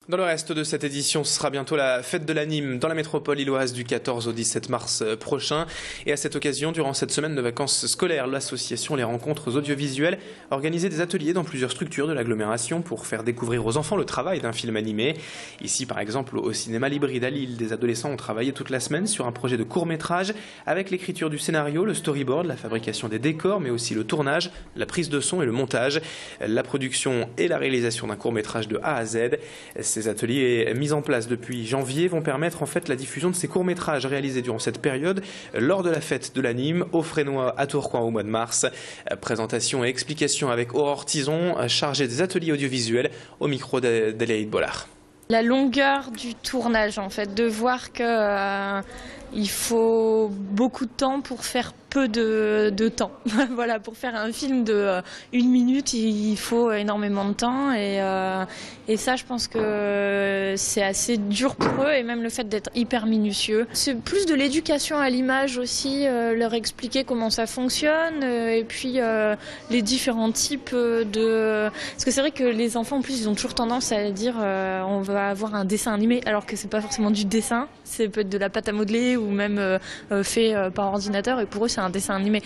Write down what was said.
Dans le reste de cette édition, ce sera bientôt la fête de l'anime dans la métropole lilloise du 14 au 17 mars prochain. Et à cette occasion, durant cette semaine de vacances scolaires, l'association Les Rencontres Audiovisuelles a organisé des ateliers dans plusieurs structures de l'agglomération pour faire découvrir aux enfants le travail d'un film animé. Ici, par exemple, au cinéma l'Hybride à Lille, des adolescents ont travaillé toute la semaine sur un projet de court-métrage avec l'écriture du scénario, le storyboard, la fabrication des décors, mais aussi le tournage, la prise de son et le montage, la production et la réalisation d'un court-métrage de A à Z. Ces ateliers mis en place depuis janvier vont permettre en fait la diffusion de ces courts-métrages réalisés durant cette période lors de la fête de l'anime au Frénois à Tourcoing au mois de mars. Présentation et explication avec Aurore Tison, chargée des ateliers audiovisuels, au micro d'Eléide Bollard. La longueur du tournage, en fait, de voir que il faut beaucoup de temps pour faire peu de temps. Voilà, pour faire un film de 1 minute, il faut énormément de temps et ça, je pense que c'est assez dur pour eux, et même le fait d'être hyper minutieux. C'est plus de l'éducation à l'image aussi, leur expliquer comment ça fonctionne et puis les différents types de... Parce que c'est vrai que les enfants, en plus, ils ont toujours tendance à dire on va avoir un dessin animé, alors que c'est pas forcément du dessin, c'est peut être de la pâte à modeler ou même fait par ordinateur, et pour eux c'est un dessin animé.